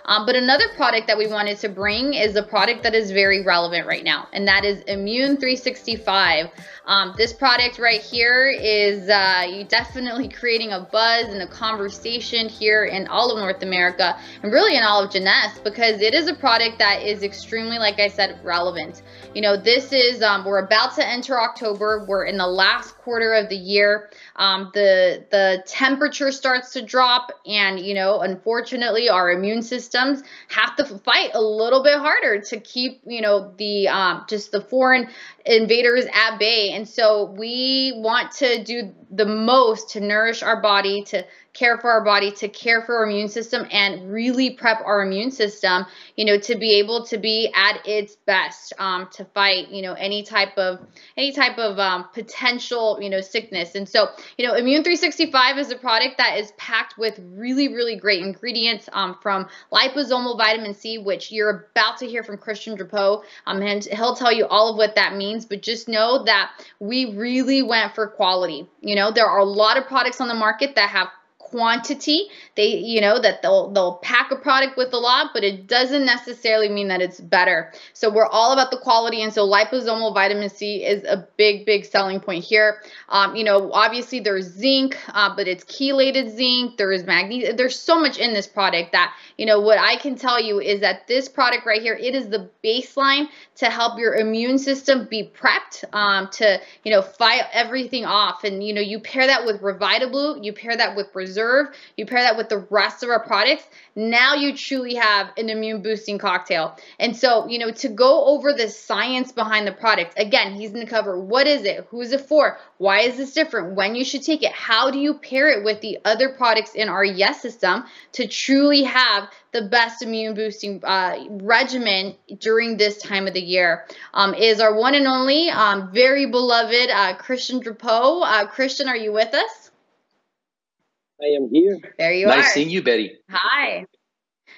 But another product that we wanted to bring is a product that is very relevant right now, and that is Mūn365. This product right here is definitely creating a buzz and a conversation here in all of North America and really in all of Jeunesse, because it is a product that is extremely, like I said, relevant. This is, we're about to enter October. We're in the last quarter of the year. The temperature starts to drop, and, unfortunately, our immune systems have to fight a little bit harder to keep, just the foreign invaders at bay. And so we want to do the most to nourish our body, to care for our body, to care for our immune system, and really prep our immune system, to be able to be at its best, to fight, any type of potential, sickness. And so, Mūn365 is a product that is packed with really, really great ingredients, from liposomal vitamin C, which you're about to hear from Christian Drapeau. And he'll tell you all of what that means, but just know that we really went for quality. There are a lot of products on the market that have quantity. That they'll pack a product with a lot, but it doesn't necessarily mean that it's better. So we're all about the quality, and so liposomal vitamin C is a big, big selling point here. Obviously there's zinc, but it's chelated zinc. There is magnesium. There's so much in this product that, what I can tell you is that this product right here, it is the baseline to help your immune system be prepped, to fight everything off. And, you pair that with Revitablue, you pair that with Reserve, you pair that with the rest of our products, now you truly have an immune boosting cocktail. And so, to go over the science behind the product, again, he's going to cover what is it, who is it for, why is this different, when you should take it, how do you pair it with the other products in our Yes system to truly have the best immune boosting regimen during this time of the year, is our one and only, very beloved Christian Drapeau. Christian, are you with us? I am here. There you are. Nice seeing you, Betty. Hi.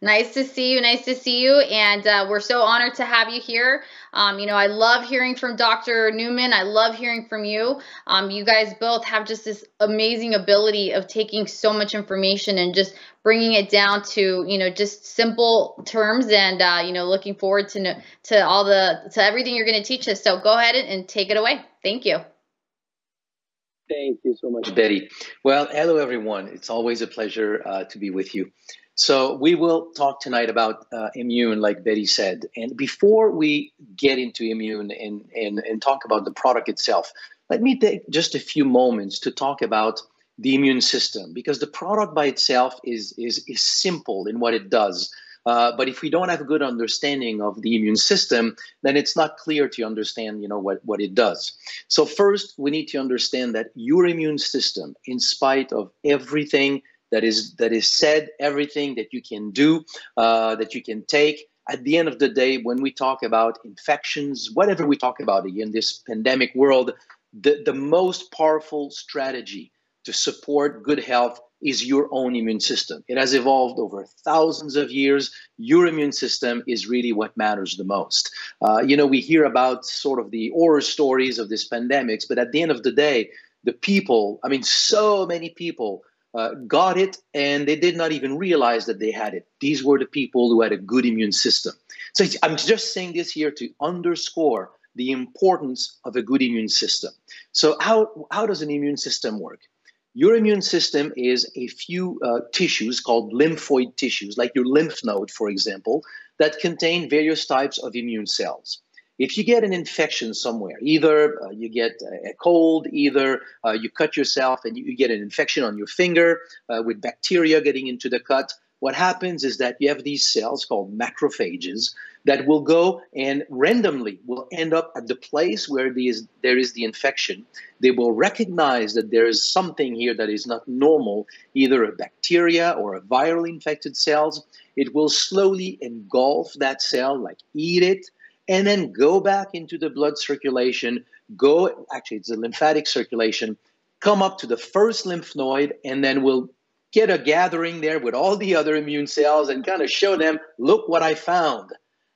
Nice to see you. Nice to see you. And we're so honored to have you here. I love hearing from Dr. Newman. I love hearing from you. You guys both have just this amazing ability of taking so much information and just bringing it down to, just simple terms, and, looking forward to everything you're going to teach us. So go ahead and take it away. Thank you. Thank you so much, Betty. Well, hello, everyone. It's always a pleasure to be with you. So we will talk tonight about immune, like Betty said. And before we get into immune and talk about the product itself, let me take just a few moments to talk about the immune system, because the product by itself is simple in what it does. But if we don't have a good understanding of the immune system, then it's not clear to understand, what it does. So first, we need to understand that your immune system, in spite of everything that is said, everything that you can do, that you can take, at the end of the day, when we talk about infections, whatever we talk about in this pandemic world, the most powerful strategy to support good health is your own immune system. It has evolved over thousands of years. Your immune system is really what matters the most. We hear about sort of the horror stories of this pandemics, but at the end of the day, the people, so many people got it, and they did not even realize that they had it. These were the people who had a good immune system. So I'm just saying this here to underscore the importance of a good immune system. So how does an immune system work? Your immune system is a few tissues called lymphoid tissues, like your lymph node, for example, that contain various types of immune cells. If you get an infection somewhere, either you get a cold, either you cut yourself and you get an infection on your finger with bacteria getting into the cut, what happens is that you have these cells called macrophages that will go and randomly will end up at the place where there is the infection. They will recognize that there is something here that is not normal, either a bacteria or a viral infected cells. It will slowly engulf that cell, like eat it, and then go back into the blood circulation, it's the lymphatic circulation, come up to the first lymph node, and then we'll get a gathering there with all the other immune cells and kind of show them, look what I found.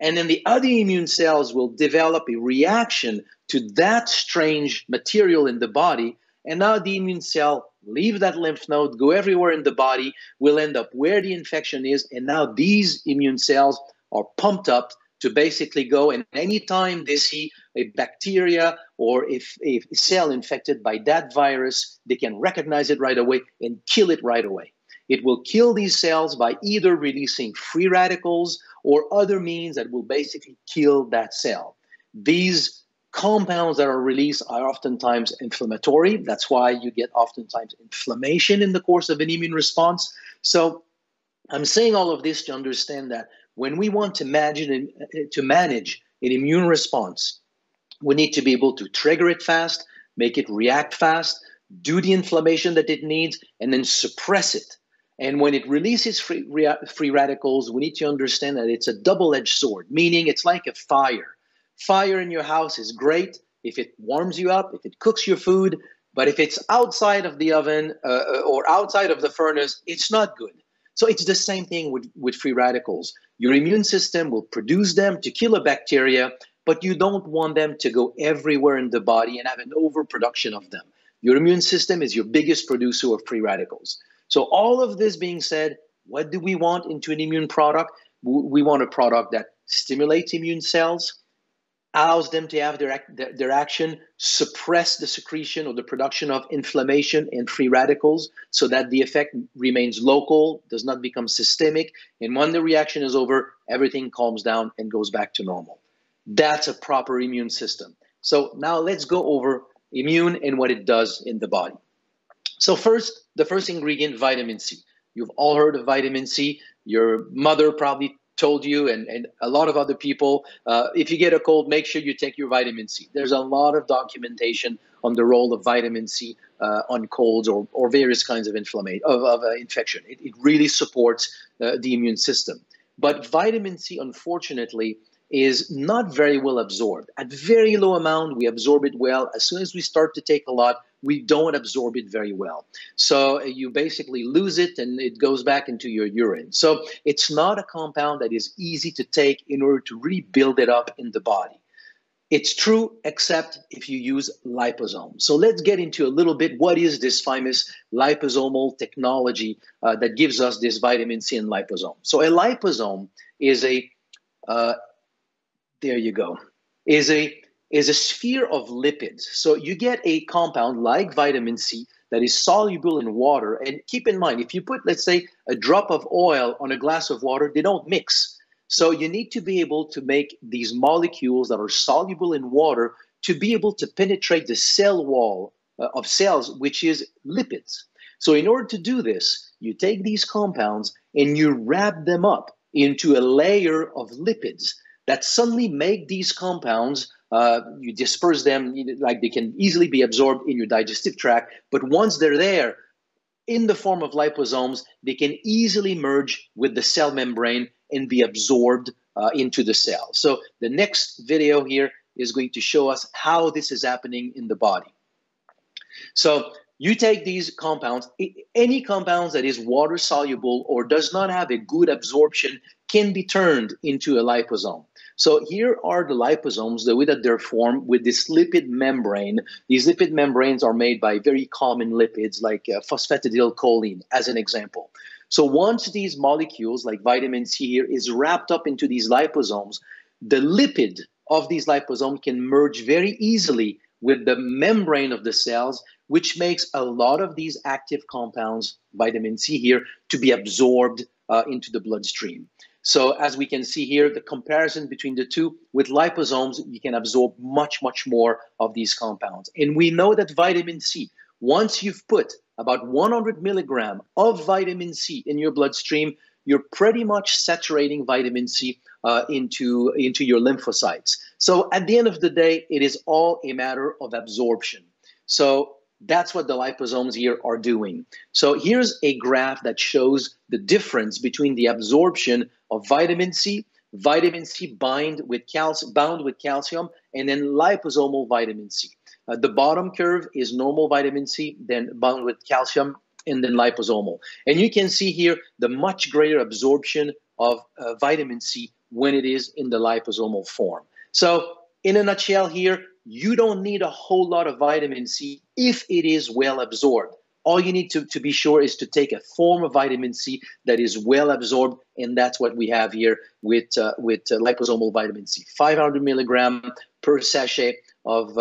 And then the other immune cells will develop a reaction to that strange material in the body. And now the immune cell leave that lymph node, go everywhere in the body, will end up where the infection is, and now these immune cells are pumped up to basically go, and anytime they see a bacteria or if a cell infected by that virus, they can recognize it right away and kill it right away. It will kill these cells by either releasing free radicals or other means that will basically kill that cell. These compounds that are released are oftentimes inflammatory. That's why you get oftentimes inflammation in the course of an immune response. So I'm saying all of this to understand that when we want to manage an immune response, we need to be able to trigger it fast, make it react fast, do the inflammation that it needs, and then suppress it. And when it releases free radicals, we need to understand that it's a double-edged sword, meaning it's like a fire. Fire in your house is great if it warms you up, if it cooks your food, but if it's outside of the oven or outside of the furnace, it's not good. So it's the same thing with free radicals. Your immune system will produce them to kill a bacteria, but you don't want them to go everywhere in the body and have an overproduction of them. Your immune system is your biggest producer of free radicals. So all of this being said, what do we want into an immune product? We want a product that stimulates immune cells, allows them to have their action, suppress the secretion or the production of inflammation and free radicals so that the effect remains local, does not become systemic, and when the reaction is over, everything calms down and goes back to normal. That's a proper immune system. So now let's go over immune and what it does in the body. So first, the first ingredient, vitamin C. You've all heard of vitamin C. Your mother probably told you and a lot of other people, if you get a cold, make sure you take your vitamin C. There's a lot of documentation on the role of vitamin C on colds or various kinds of infection. It really supports the immune system. But vitamin C, unfortunately, is not very well absorbed. At very low amount, we absorb it well. As soon as we start to take a lot, we don't absorb it very well. So you basically lose it and it goes back into your urine. So it's not a compound that is easy to take in order to really build it up in the body. It's true, except if you use liposomes. So let's get into a little bit what is this famous liposomal technology that gives us this vitamin C and liposome. So a liposome is is a sphere of lipids. So you get a compound like vitamin C that is soluble in water. And keep in mind, if you put, let's say, a drop of oil on a glass of water, they don't mix. So you need to be able to make these molecules that are soluble in water to be able to penetrate the cell wall of cells, which is lipids. So in order to do this, you take these compounds and you wrap them up into a layer of lipids that suddenly make these compounds, you disperse them, like they can easily be absorbed in your digestive tract. But once they're there in the form of liposomes, they can easily merge with the cell membrane and be absorbed into the cell. So the next video here is going to show us how this is happening in the body. So you take these compounds, any compounds that is water soluble or does not have a good absorption can be turned into a liposome. So here are the liposomes, the way that they're formed with this lipid membrane. These lipid membranes are made by very common lipids like phosphatidylcholine, as an example. So once these molecules, like vitamin C here, is wrapped up into these liposomes, the lipid of these liposomes can merge very easily with the membrane of the cells, which makes a lot of these active compounds, vitamin C here, to be absorbed into the bloodstream. So as we can see here, the comparison between the two, with liposomes, you can absorb much, much more of these compounds. And we know that vitamin C, once you've put about 100 milligrams of vitamin C in your bloodstream, you're pretty much saturating vitamin C into your lymphocytes. So at the end of the day, it is all a matter of absorption. So that's what the liposomes here are doing. So here's a graph that shows the difference between the absorption of vitamin C bound with calcium, and then liposomal vitamin C. The bottom curve is normal vitamin C, then bound with calcium, and then liposomal. And you can see here the much greater absorption of vitamin C when it is in the liposomal form. So in a nutshell here, you don't need a whole lot of vitamin C if it is well absorbed. All you need to be sure is to take a form of vitamin C that is well absorbed, and that's what we have here with liposomal vitamin C. 500 milligram per sachet of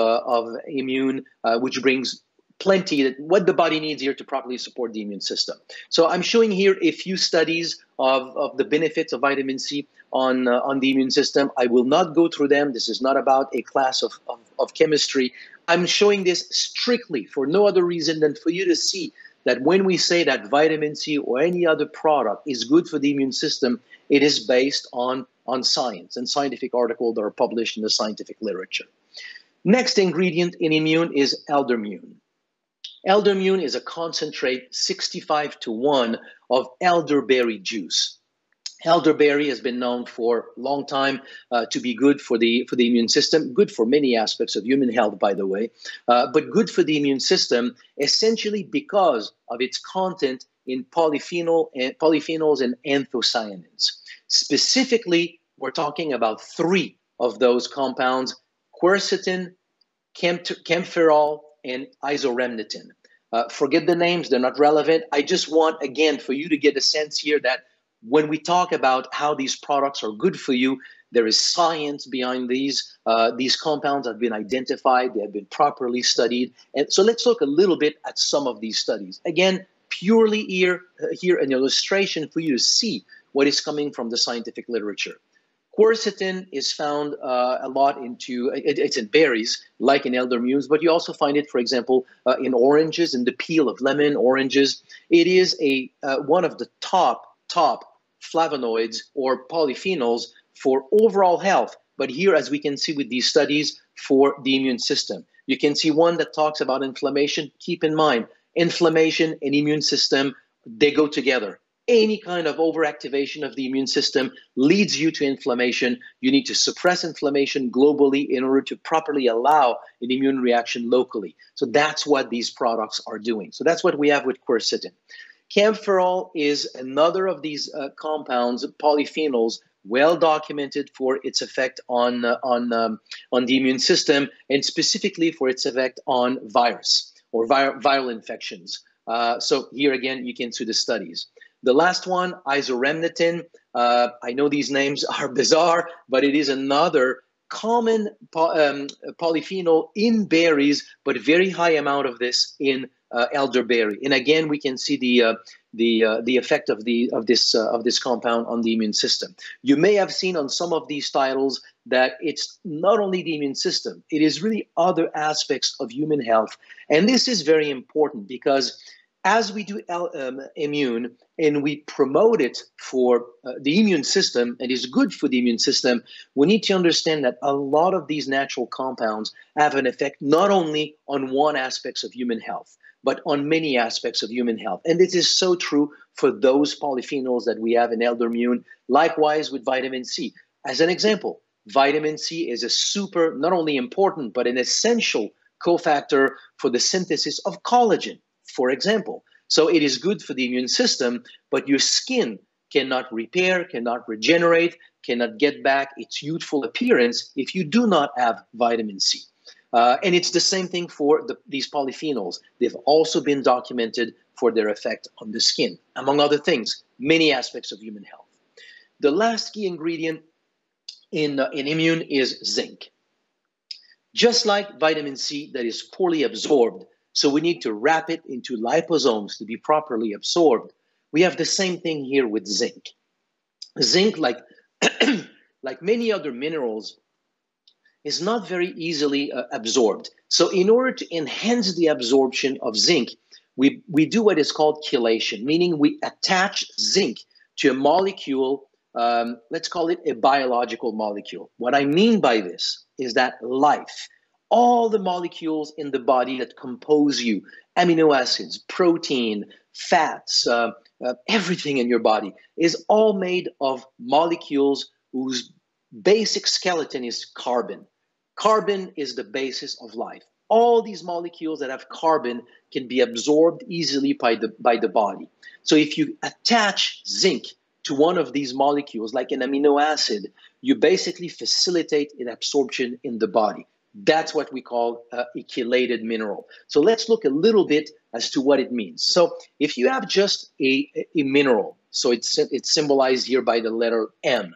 Immune, which brings plenty, what the body needs here to properly support the immune system. So I'm showing here a few studies of the benefits of vitamin C on the immune system. I will not go through them. This is not about a class of chemistry. I'm showing this strictly for no other reason than for you to see that when we say that vitamin C or any other product is good for the immune system, it is based on science and scientific articles that are published in the scientific literature. Next ingredient in Immune is eldermune. Eldermune is a concentrate 65-to-1 of elderberry juice. Elderberry has been known for a long time to be good for the immune system, good for many aspects of human health, by the way, but good for the immune system essentially because of its content in polyphenols and anthocyanins. Specifically, we're talking about 3 of those compounds: quercetin, camphorol, and isoremnitin. Forget the names, they're not relevant. I just want, again, for you to get a sense here that when we talk about how these products are good for you, there is science behind these. These compounds have been identified, they have been properly studied. And so let's look a little bit at some of these studies. Again, purely here an illustration for you to see what is coming from the scientific literature. Quercetin is found a lot it's in berries, like in eldermunes, but you also find it, for example, in oranges, in the peel of lemon, oranges. It is one of the top flavonoids or polyphenols for overall health. But here, as we can see with these studies, for the immune system. You can see one that talks about inflammation. Keep in mind, inflammation and immune system, they go together. Any kind of overactivation of the immune system leads you to inflammation. You need to suppress inflammation globally in order to properly allow an immune reaction locally. So that's what these products are doing. So that's what we have with quercetin. Camphorol is another of these compounds, polyphenols, well documented for its effect on the immune system, and specifically for its effect on virus or viral infections. So here again, you can see the studies. The last one, isoremnitin. I know these names are bizarre, but it is another common polyphenol in berries, but very high amount of this in elderberry. And again, we can see the effect of this compound on the immune system. You may have seen on some of these titles that it's not only the immune system, it is really other aspects of human health. And this is very important because as we do immune and we promote it for the immune system, and is good for the immune system, we need to understand that a lot of these natural compounds have an effect not only on one aspect of human health, but on many aspects of human health. And this is so true for those polyphenols that we have in eldermune. Likewise with vitamin C. As an example, vitamin C is a super, not only important, but an essential cofactor for the synthesis of collagen, for example. So it is good for the immune system, but your skin cannot repair, cannot regenerate, cannot get back its youthful appearance if you do not have vitamin C. And it's the same thing for these polyphenols. They've also been documented for their effect on the skin, among other things, many aspects of human health. The last key ingredient in immune is zinc. Just like vitamin C that is poorly absorbed, so we need to wrap it into liposomes to be properly absorbed, we have the same thing here with zinc. Zinc, like many other minerals, is not very easily absorbed. So in order to enhance the absorption of zinc, we do what is called chelation, meaning we attach zinc to a molecule, let's call it a biological molecule. What I mean by this is that life, all the molecules in the body that compose you, amino acids, protein, fats, everything in your body is all made of molecules whose basic skeleton is carbon. Carbon is the basis of life. All these molecules that have carbon can be absorbed easily by the body. So if you attach zinc to one of these molecules, like an amino acid, you basically facilitate an absorption in the body. That's what we call a chelated mineral. So let's look a little bit as to what it means. So if you have just a mineral, so it's symbolized here by the letter M,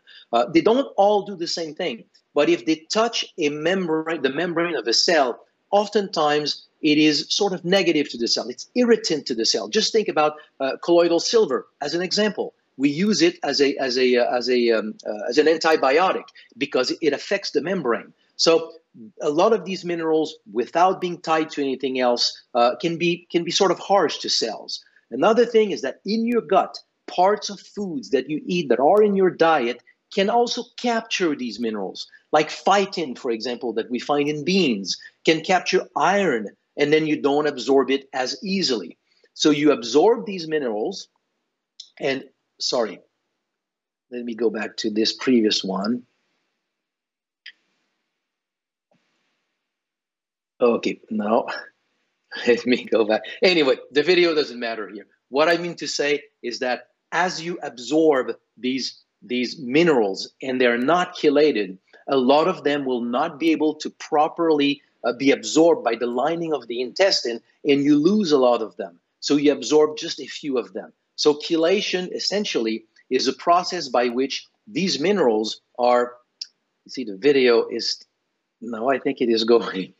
they don't all do the same thing. But if they touch a membrane, the membrane of a cell, oftentimes it is sort of negative to the cell. It's irritant to the cell. Just think about colloidal silver as an example. We use it as an antibiotic because it affects the membrane. So a lot of these minerals, without being tied to anything else, can be sort of harsh to cells. Another thing is that in your gut, parts of foods that you eat that are in your diet can also capture these minerals. Like phytin, for example, that we find in beans, can capture iron, and then you don't absorb it as easily. So you absorb these minerals, and sorry, let me go back to this previous one. Okay, now let me go back. Anyway, the video doesn't matter here. What I mean to say is that as you absorb these minerals and they're not chelated, a lot of them will not be able to properly be absorbed by the lining of the intestine, and you lose a lot of them. So you absorb just a few of them. So chelation essentially is a process by which these minerals are, you see the video is, no, I think it is going.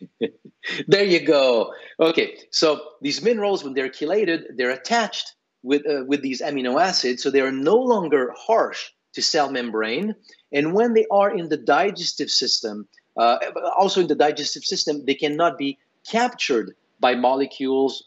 There you go. Okay, so these minerals, when they're chelated, they're attached with these amino acids, so they are no longer harsh to cell membrane. And when they are in the digestive system, also in the digestive system, they cannot be captured by molecules,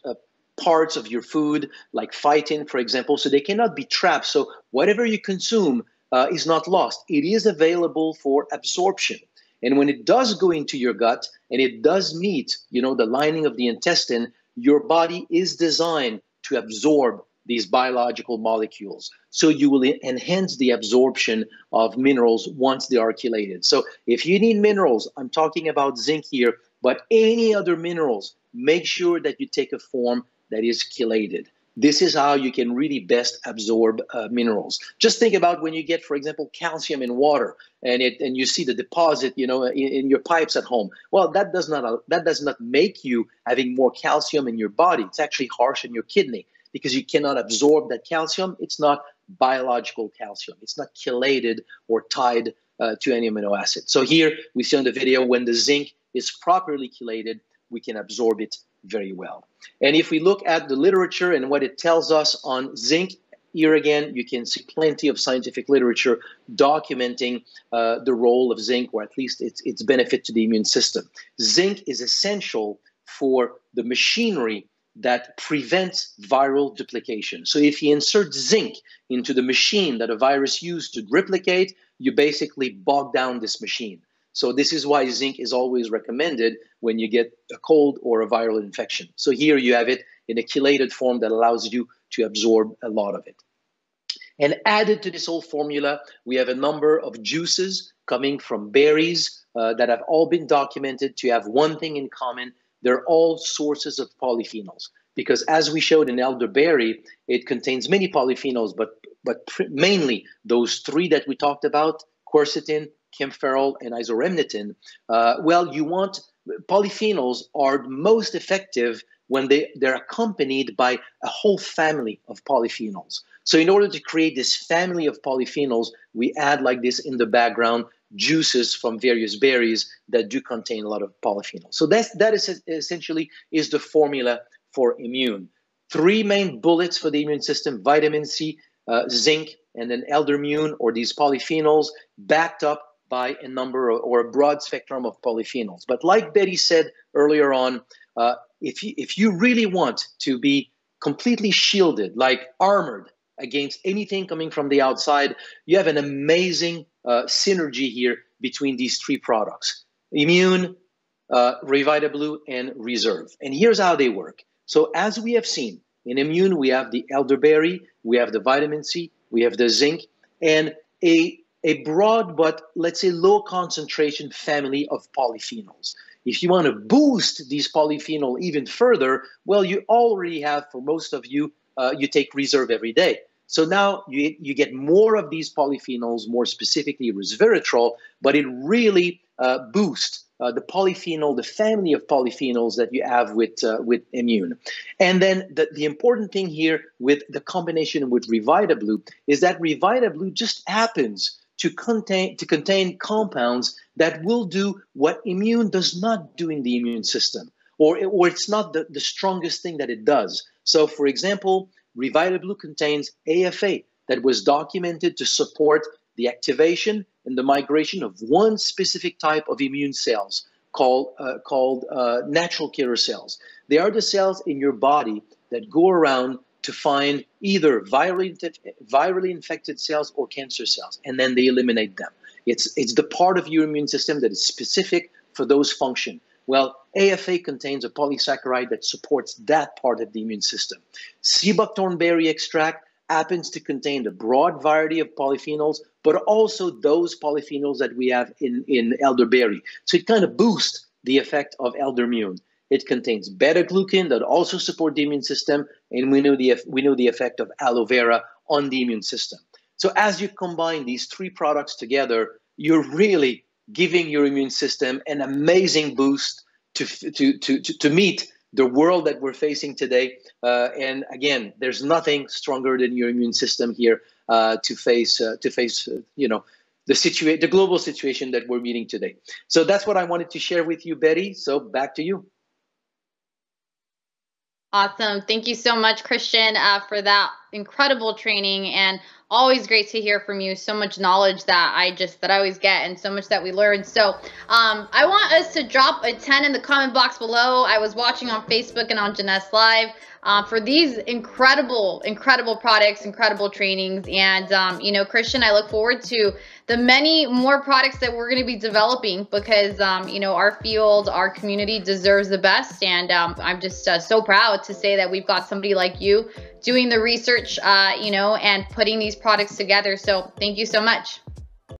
parts of your food, like phytin, for example, so they cannot be trapped. So whatever you consume is not lost. It is available for absorption. And when it does go into your gut and it does meet, the lining of the intestine, your body is designed to absorb these biological molecules. So you will enhance the absorption of minerals once they are chelated. So if you need minerals, I'm talking about zinc here, but any other minerals, make sure that you take a form that is chelated. This is how you can really best absorb minerals. Just think about when you get, for example, calcium in water, and you see the deposit, in your pipes at home. Well, that does not make you having more calcium in your body. It's actually harsh on your kidney because you cannot absorb that calcium. It's not biological calcium. It's not chelated or tied to any amino acid. So here we see on the video when the zinc is properly chelated, we can absorb it very well. And if we look at the literature and what it tells us on zinc, here again, you can see plenty of scientific literature documenting the role of zinc, or at least its benefit to the immune system. Zinc is essential for the machinery that prevents viral duplication. So if you insert zinc into the machine that a virus used to replicate, you basically bog down this machine. So this is why zinc is always recommended when you get a cold or a viral infection. So here you have it in a chelated form that allows you to absorb a lot of it. And added to this whole formula, we have a number of juices coming from berries that have all been documented to have one thing in common. They're all sources of polyphenols. Because as we showed in elderberry, it contains many polyphenols, but mainly those three that we talked about, quercetin, kaempferol, and isoremnitin. Polyphenols are most effective when they're accompanied by a whole family of polyphenols. So in order to create this family of polyphenols, we add, like this in the background, juices from various berries that do contain a lot of polyphenols. So that is essentially is the formula for immune. Three main bullets for the immune system: vitamin C, zinc, and then eldermune, or these polyphenols, backed up by a number or a broad spectrum of polyphenols. But like Betty said earlier on, if you really want to be completely shielded, like armored against anything coming from the outside, you have an amazing synergy here between these three products: Immune, ReVitaBlue, and Reserve. And here's how they work. So as we have seen, in Immune, we have the elderberry, we have the vitamin C, we have the zinc, and a broad but, let's say, low concentration family of polyphenols. If you want to boost these polyphenols even further, well, you already have, for most of you, you take Reserve every day. So now you get more of these polyphenols, more specifically resveratrol, but it really boosts the polyphenol, the family of polyphenols that you have with Immune. And then the important thing here with the combination with RevidaBlue is that RevidaBlue just happens to contain compounds that will do what Immune does not do in the immune system, or it's not the strongest thing that it does. So, for example, RevidaBlue contains AFA that was documented to support the activation and the migration of one specific type of immune cells called natural killer cells. They are the cells in your body that go around to find either virally infected cells or cancer cells, and then they eliminate them. It's the part of your immune system that is specific for those functions. Well, AFA contains a polysaccharide that supports that part of the immune system. Sea buckthorn berry extract happens to contain a broad variety of polyphenols, but also those polyphenols that we have in elderberry. So it kind of boosts the effect of eldermune. It contains beta-glucan that also support the immune system, and we know the effect of aloe vera on the immune system. So as you combine these three products together, you're really giving your immune system an amazing boost to meet the world that we're facing today. And again, there's nothing stronger than your immune system here to face the global situation that we're meeting today. So that's what I wanted to share with you, Betty. So back to you. Awesome. Thank you so much, Christian, for that incredible training, and always great to hear from you. So much knowledge that I always get, and so much that we learn. So I want us to drop a 10 in the comment box below. I was watching on Facebook and on Jeunesse Live for these incredible products, incredible trainings. And, Christian, I look forward to the many more products that we're going to be developing, because, our field, our community deserves the best. And I'm just so proud to say that we've got somebody like you doing the research, and putting these products together. So thank you so much.